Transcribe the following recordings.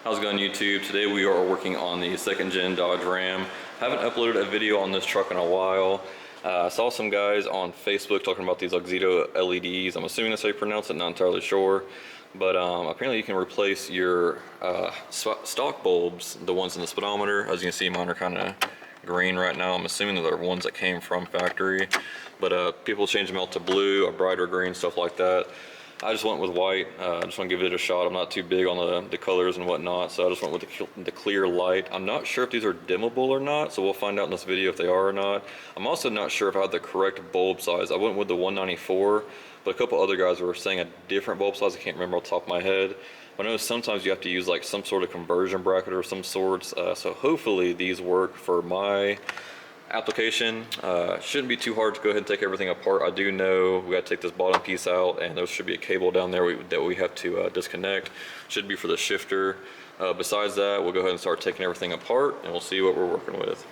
How's it going, YouTube? Today we are working on the second gen Dodge Ram. Haven't uploaded a video on this truck in a while. Saw some guys on Facebook talking about these Oxito LEDs. I'm assuming that's how you pronounce it, not entirely sure. But apparently you can replace your stock bulbs, the ones in the speedometer. As you can see, mine are kind of green right now. I'm assuming they're ones that came from factory. But people change them out to blue, a brighter green, stuff like that. I just went with white. I just want to give it a shot. I'm not too big on the colors and whatnot, so I just went with the clear light. I'm not sure if these are dimmable or not, so we'll find out in this video if they are or not. I'm also not sure if I had the correct bulb size. I went with the 194, but a couple other guys were saying a different bulb size. I can't remember off the top of my head. But I know sometimes you have to use like some sort of conversion bracket or some sorts, so hopefully these work for my application. Shouldn't be too hard to go ahead and take everything apart. I do know we got to take this bottom piece out, and there should be a cable down there that we have to disconnect. Should be for the shifter. Besides that, we'll go ahead and start taking everything apart, and we'll see what we're working with.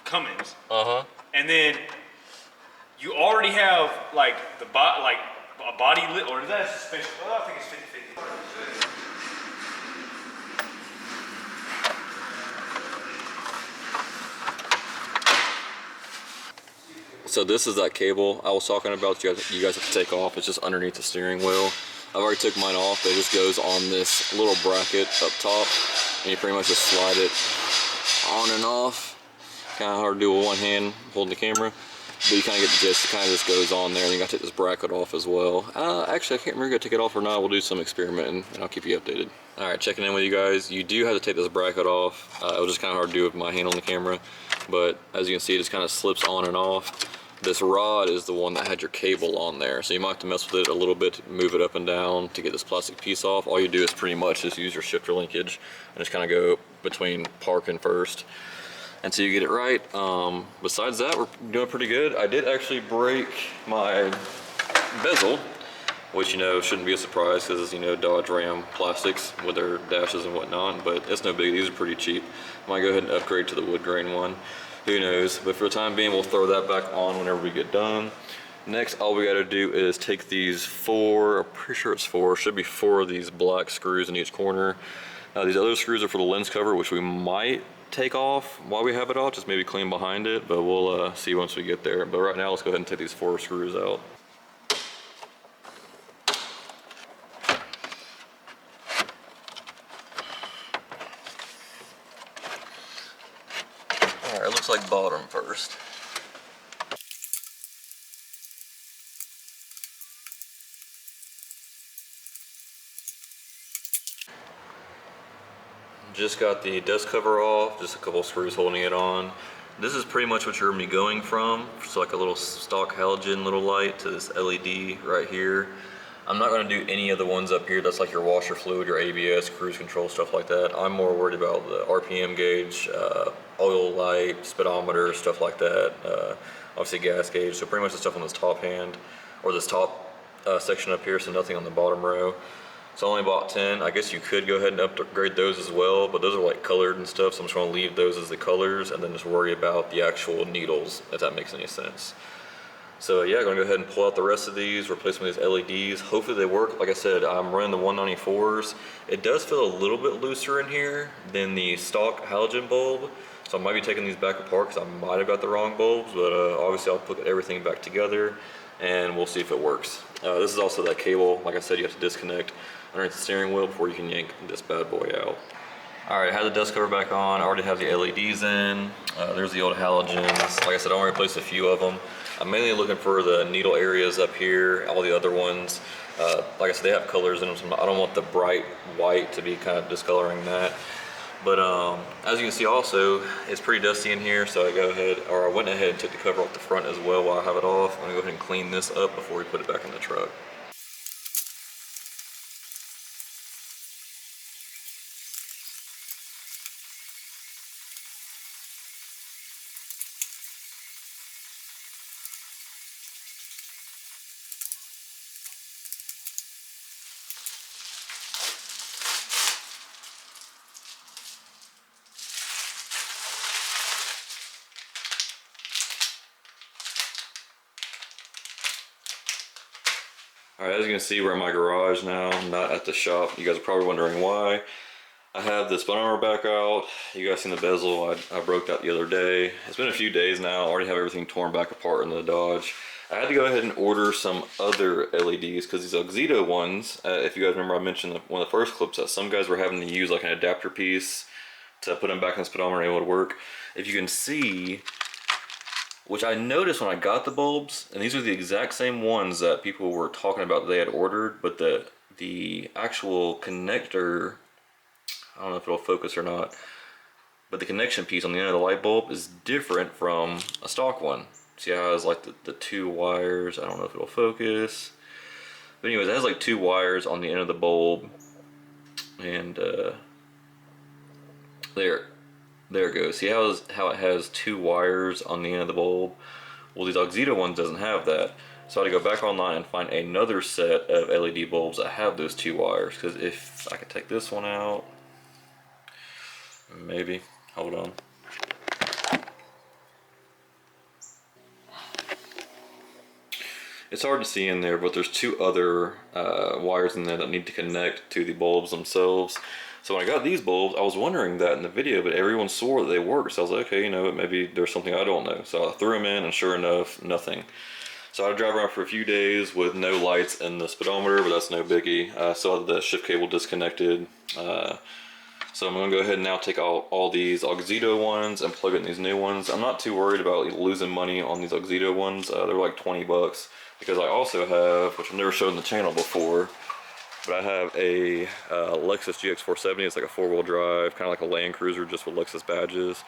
Cummins. And then you already have like a body lit, or is that a suspension? Well, I think it's 50-50. So this is that cable I was talking about you guys have to take off. It's just underneath the steering wheel. I've already took mine off. It just goes on this little bracket up top, and you pretty much just slide it on and off. Kind of hard to do with one hand holding the camera, but you kind of get the gist. It kind of just goes on there, and you got to take this bracket off as well. Actually, I can't remember if I take it off or not. We'll do some experimenting, and I'll keep you updated. All right, checking in with you guys. You do have to take this bracket off. It was just kind of hard to do with my hand on the camera, but as you can see, it just kind of slips on and off. This rod is the one that had your cable on there, so you might have to mess with it a little bit to move it up and down to get this plastic piece off. All you do is pretty much just use your shifter linkage and just kind of go between park and first until you get it right. Besides that, we're doing pretty good. I did actually break my bezel, which shouldn't be a surprise because Dodge Ram plastics with their dashes and whatnot, but it's no big. These are pretty cheap. I might go ahead and upgrade to the wood grain one. Who knows? But for the time being, we'll throw that back on whenever we get done. Next, all we got to do is take these four, I'm pretty sure it's four, should be four of these black screws in each corner. These other screws are for the lens cover, which we might take off while we have it off, just maybe clean behind it, but we'll see once we get there. But right now, let's go ahead and take these four screws out. All right, looks like bottom first. Just got the dust cover off, just a couple screws holding it on. This is pretty much what you're gonna be going from. It's like a little stock halogen little light to this LED right here. I'm not gonna do any of the ones up here. That's like your washer fluid, your ABS, cruise control, stuff like that. I'm more worried about the RPM gauge, oil light, speedometer, stuff like that. Obviously gas gauge. So pretty much the stuff on this top hand, or this top section up here, so nothing on the bottom row. So I only bought 10. I guess you could go ahead and upgrade those as well, but those are like colored and stuff, so I'm just gonna leave those as the colors and then just worry about the actual needles, if that makes any sense. So yeah, I'm gonna go ahead and pull out the rest of these, replace them with these LEDs. Hopefully they work. Like I said, I'm running the 194s. It does feel a little bit looser in here than the stock halogen bulb, so I might be taking these back apart because I might have got the wrong bulbs, but obviously I'll put everything back together and we'll see if it works. This is also that cable. Like I said, you have to disconnect underneath the steering wheel before you can yank this bad boy out. All right, I had the dust cover back on. I already have the LEDs in. There's the old halogens. Like I said, I want to replace a few of them. I'm mainly looking for the needle areas up here, all the other ones. Like I said, they have colors in them, so I don't want the bright white to be kind of discoloring that. But as you can see also, it's pretty dusty in here, so I went ahead and took the cover off the front as well while I have it off. I'm gonna go ahead and clean this up before we put it back in the truck. Alright, as you can see, we're in my garage now, not at the shop. You guys are probably wondering why. I have the speedometer back out. You guys seen the bezel, I broke that the other day. It's been a few days now, I already have everything torn back apart in the Dodge. I had to go ahead and order some other LEDs because these Auxito ones, if you guys remember I mentioned in one of the first clips that some guys were having to use like an adapter piece to put them back in the speedometer and it would work. If you can see, which I noticed when I got the bulbs, and these are the exact same ones that people were talking about that they had ordered, but the actual connector, I don't know if it'll focus or not, but the connection piece on the end of the light bulb is different from a stock one. See how it has like the two wires, I don't know if it'll focus. But anyways, it has like two wires on the end of the bulb, and there it goes. See how it has two wires on the end of the bulb? Well, these Auxito ones doesn't have that. So I had to go back online and find another set of LED bulbs that have those two wires. Because if I could take this one out, maybe, hold on. It's hard to see in there, but there's two other wires in there that need to connect to the bulbs themselves. So when I got these bulbs, I was wondering that in the video, but everyone swore that they worked. So I was like, okay, you know, maybe there's something I don't know. So I threw them in, and sure enough, nothing. So I drive around for a few days with no lights in the speedometer, but that's no biggie. I still have the shift cable disconnected. So I'm gonna go ahead and now take all these Auxito ones and plug in these new ones. I'm not too worried about losing money on these Auxito ones. They're like 20 bucks. Because I also have, which I've never showed on the channel before, but I have a Lexus GX470. It's like a four-wheel drive, kind of like a Land Cruiser, just with Lexus badges.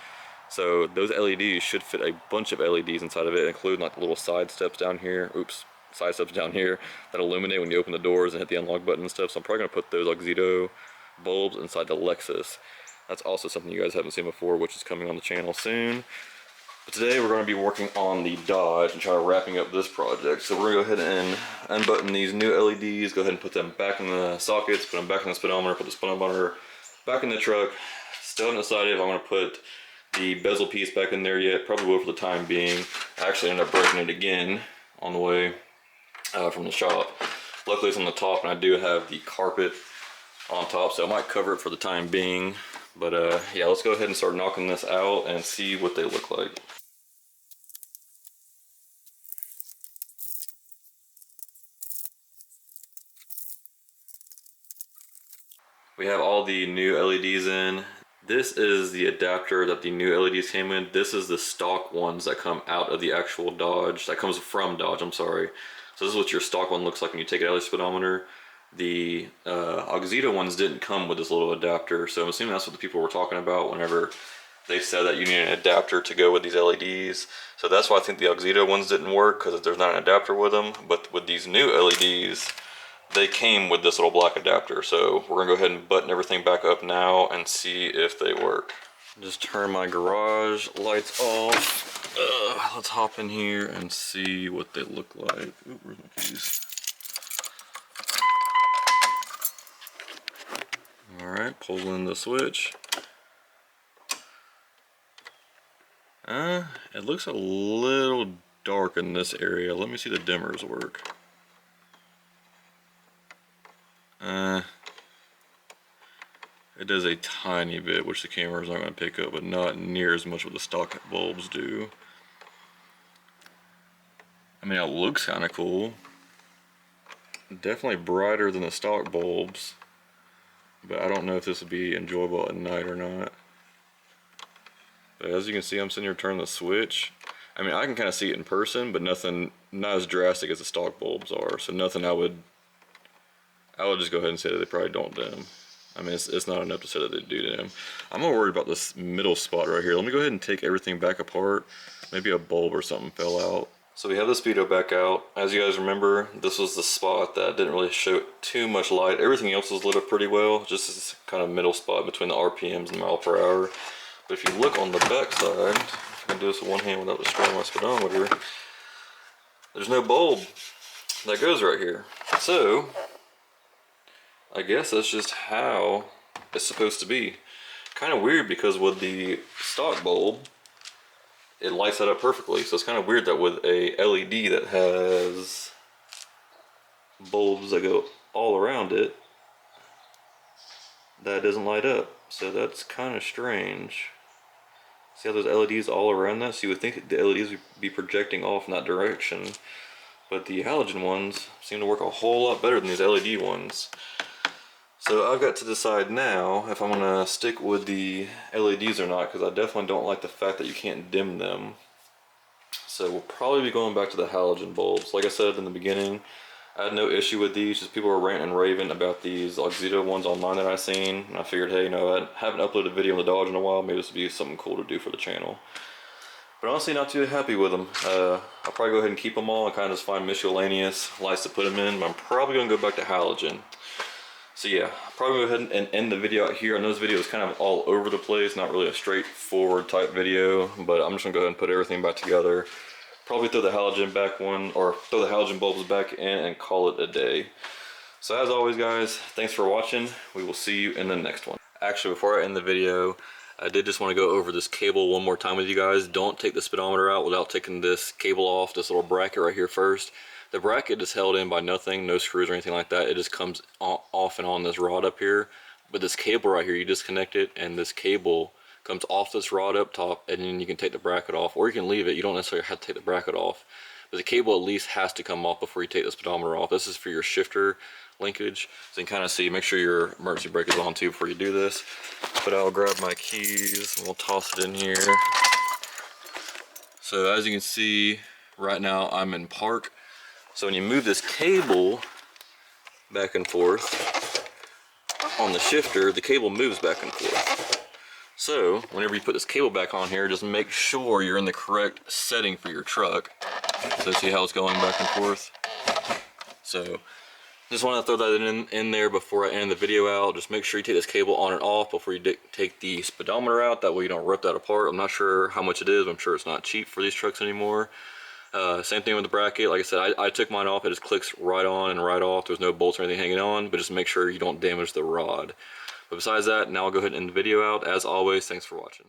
So those LEDs should fit a bunch of LEDs inside of it, including like the little side steps down here. Oops, side steps down here that illuminate when you open the doors and hit the unlock button and stuff. So I'm probably gonna put those Auxito bulbs inside the Lexus. That's also something you guys haven't seen before, which is coming on the channel soon. But today we're going to be working on the Dodge and try wrapping up this project. So we're going to go ahead and unbutton these new LEDs, go ahead and put them back in the sockets, put them back in the speedometer, put the speedometer back in the truck. Still haven't decided if I'm going to put the bezel piece back in there yet. Probably will for the time being. I actually ended up breaking it again on the way from the shop. Luckily it's on the top, and I do have the carpet on top, so I might cover it for the time being. But yeah, let's go ahead and start knocking this out and see what they look like. We have all the new LEDs in. This is the adapter that the new LEDs came in. This is the stock ones that come out of the actual Dodge. That comes from Dodge, I'm sorry. So this is what your stock one looks like when you take it out of the speedometer. The Auxito ones didn't come with this little adapter, so I'm assuming that's what the people were talking about whenever they said that you need an adapter to go with these LEDs. So that's why I think the Auxito ones didn't work, because there's not an adapter with them. But with these new LEDs, they came with this little black adapter. So we're gonna go ahead and button everything back up now and see if they work. Just turn my garage lights off. Let's hop in here and see what they look like. Ooh, where's my keys? Alright, pull in the switch. It looks a little dark in this area. Let me see the dimmers work. It does a tiny bit, which the camera's not going to pick up, but not near as much what the stock bulbs do. I mean, it looks kind of cool. Definitely brighter than the stock bulbs, but I don't know if this would be enjoyable at night or not. But as you can see, I'm sitting here turning the switch. I mean, I can kind of see it in person, but nothing, not as drastic as the stock bulbs are. So nothing I would just go ahead and say that they probably don't dim. I mean, it's not enough to say that they do dim. I'm more worried about this middle spot right here. Let me go ahead and take everything back apart. Maybe a bulb or something fell out. So we have the speedo back out. As you guys remember, this was the spot that didn't really show too much light. Everything else was lit up pretty well. Just this kind of middle spot between the RPMs and mile per hour. But if you look on the back side, if I can do this with one hand without destroying my speedometer, there's no bulb that goes right here. So I guess that's just how it's supposed to be. Kind of weird, because with the stock bulb, it lights that up perfectly. So it's kind of weird that with a LED that has bulbs that go all around it, that doesn't light up. So that's kind of strange. See how those LEDs all around that? So you would think the LEDs would be projecting off in that direction, but the halogen ones seem to work a whole lot better than these LED ones. So I've got to decide now if I'm gonna stick with the LEDs or not, because I definitely don't like the fact that you can't dim them. So we'll probably be going back to the halogen bulbs. Like I said in the beginning, I had no issue with these, just people were ranting and raving about these Oxydo ones online that I've seen, and I figured, hey, you know, I haven't uploaded a video on the Dodge in a while, maybe this would be something cool to do for the channel. But honestly, not too happy with them. I'll probably go ahead and keep them all and kind of just find miscellaneous lights to put them in, but I'm probably going to go back to halogen. So yeah, I'll probably go ahead and end the video out here. I know this video is kind of all over the place, not really a straightforward type video, but I'm just going to go ahead and put everything back together. Probably throw the halogen back one, or throw the halogen bulbs back in and call it a day. So as always guys, thanks for watching. We will see you in the next one. Actually, before I end the video, I did just want to go over this cable one more time with you guys. Don't take the speedometer out without taking this cable off, this little bracket right here first. The bracket is held in by nothing, no screws or anything like that. It just comes off and on this rod up here. But this cable right here, you disconnect it, and this cable comes off this rod up top, and then you can take the bracket off, or you can leave it. You don't necessarily have to take the bracket off, but the cable at least has to come off before you take the speedometer off. This is for your shifter linkage, so you can kind of see, make sure your emergency brake is on too before you do this. But I'll grab my keys and we'll toss it in here. So as you can see, right now I'm in park. So when you move this cable back and forth on the shifter, the cable moves back and forth. So whenever you put this cable back on here, just make sure you're in the correct setting for your truck. So see how it's going back and forth? So just want to throw that in there before I end the video out. Just make sure you take this cable on and off before you take the speedometer out. That way you don't rip that apart. I'm not sure how much it is. I'm sure it's not cheap for these trucks anymore. Same thing with the bracket. Like I said, I took mine off. It just clicks right on and right off. There's no bolts or anything hanging on, but just make sure you don't damage the rod. But besides that, now I'll go ahead and end the video out. As always, thanks for watching.